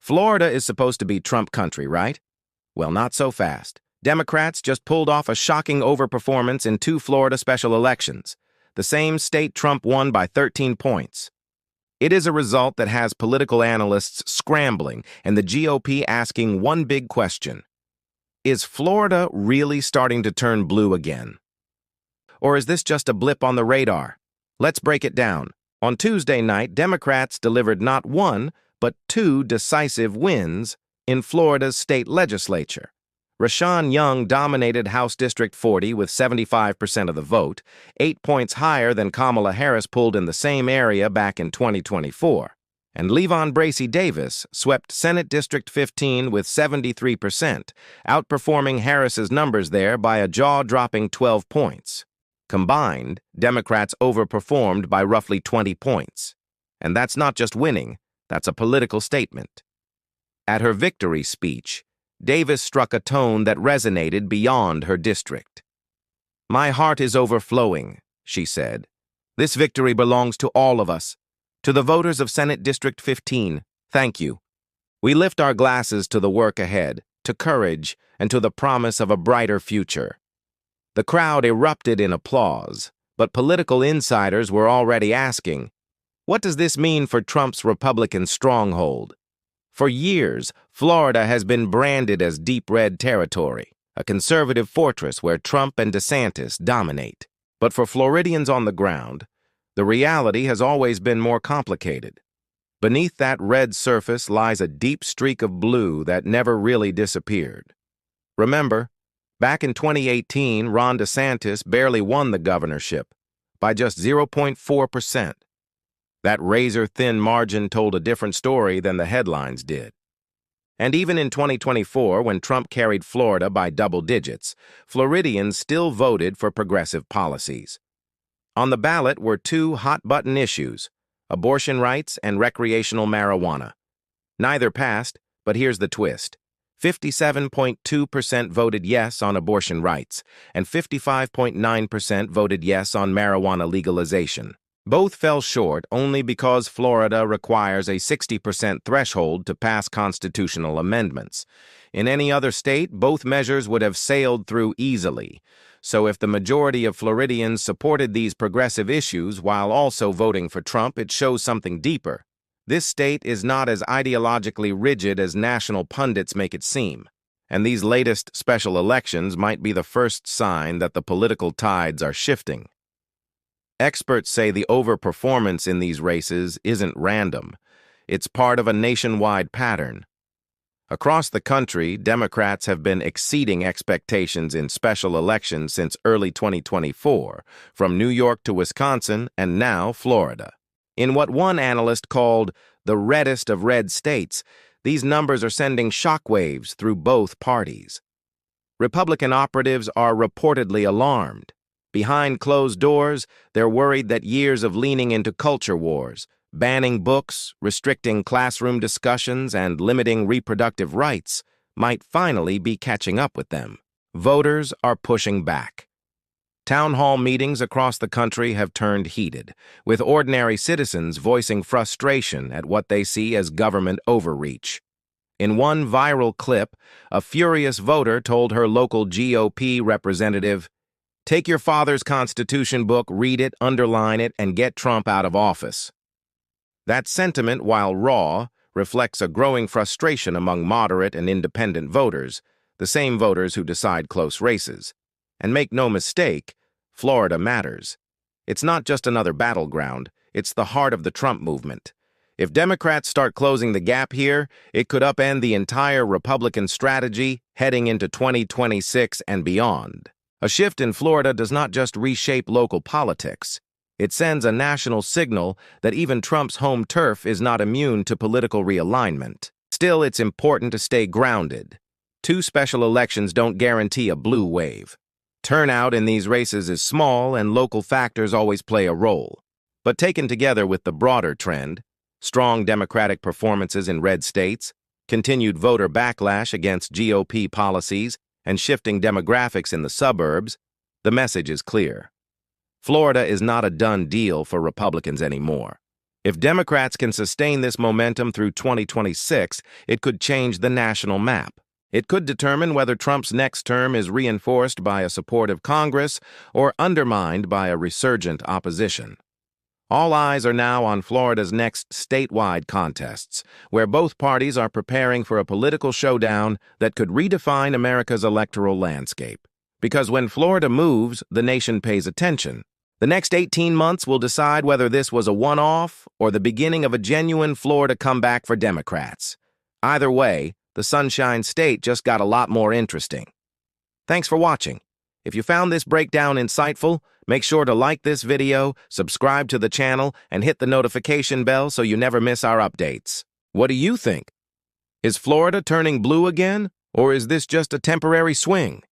Florida is supposed to be Trump country, right? Well, not so fast. Democrats just pulled off a shocking overperformance in 2 Florida special elections, the same state Trump won by 13 points. It is a result that has political analysts scrambling and the GOP asking one big question. Is Florida really starting to turn blue again? Or is this just a blip on the radar? Let's break it down. On Tuesday night, Democrats delivered not one, but 2 decisive wins in Florida's state legislature. Rashan Young dominated House District 40 with 75% of the vote, 8 points higher than Kamala Harris pulled in the same area back in 2024. And Leavon Bracie Davis swept Senate District 15 with 73%, outperforming Harris's numbers there by a jaw-dropping 12 points. Combined, Democrats overperformed by roughly 20 points. And that's not just winning, that's a political statement. At her victory speech, Davis struck a tone that resonated beyond her district. "My heart is overflowing," she said. "This victory belongs to all of us. To the voters of Senate District 15, thank you. We lift our glasses to the work ahead, to courage, and to the promise of a brighter future." The crowd erupted in applause, but political insiders were already asking, what does this mean for Trump's Republican stronghold? For years, Florida has been branded as deep red territory, a conservative fortress where Trump and DeSantis dominate. But for Floridians on the ground, the reality has always been more complicated. Beneath that red surface lies a deep streak of blue that never really disappeared. Remember, back in 2018, Ron DeSantis barely won the governorship by just 0.4%. That razor-thin margin told a different story than the headlines did. And even in 2024, when Trump carried Florida by double digits, Floridians still voted for progressive policies. On the ballot were 2 hot-button issues, abortion rights and recreational marijuana. Neither passed, but here's the twist. 57.2% voted yes on abortion rights, and 55.9% voted yes on marijuana legalization. Both fell short only because Florida requires a 60% threshold to pass constitutional amendments. In any other state, both measures would have sailed through easily. So if the majority of Floridians supported these progressive issues while also voting for Trump, it shows something deeper. This state is not as ideologically rigid as national pundits make it seem. And these latest special elections might be the first sign that the political tides are shifting. Experts say the overperformance in these races isn't random. It's part of a nationwide pattern. Across the country, Democrats have been exceeding expectations in special elections since early 2024, from New York to Wisconsin and now Florida. In what one analyst called the reddest of red states, these numbers are sending shockwaves through both parties. Republican operatives are reportedly alarmed. Behind closed doors, they're worried that years of leaning into culture wars, banning books, restricting classroom discussions, and limiting reproductive rights might finally be catching up with them. Voters are pushing back. Town hall meetings across the country have turned heated, with ordinary citizens voicing frustration at what they see as government overreach. In one viral clip, a furious voter told her local GOP representative, "Take your father's Constitution book, read it, underline it, and get Trump out of office." That sentiment, while raw, reflects a growing frustration among moderate and independent voters, the same voters who decide close races. And make no mistake, Florida matters. It's not just another battleground, it's the heart of the Trump movement. If Democrats start closing the gap here, it could upend the entire Republican strategy heading into 2026 and beyond. A shift in Florida does not just reshape local politics. It sends a national signal that even Trump's home turf is not immune to political realignment. Still, it's important to stay grounded. 2 special elections don't guarantee a blue wave. Turnout in these races is small, and local factors always play a role. But taken together with the broader trend, strong Democratic performances in red states, continued voter backlash against GOP policies, and shifting demographics in the suburbs, the message is clear. Florida is not a done deal for Republicans anymore. If Democrats can sustain this momentum through 2026, it could change the national map. It could determine whether Trump's next term is reinforced by a supportive Congress or undermined by a resurgent opposition. All eyes are now on Florida's next statewide contests, where both parties are preparing for a political showdown that could redefine America's electoral landscape. Because when Florida moves, the nation pays attention. The next 18 months will decide whether this was a one-off or the beginning of a genuine Florida comeback for Democrats. Either way, the Sunshine State just got a lot more interesting. Thanks for watching. If you found this breakdown insightful, make sure to like this video, subscribe to the channel, and hit the notification bell so you never miss our updates. What do you think? Is Florida turning blue again, or is this just a temporary swing?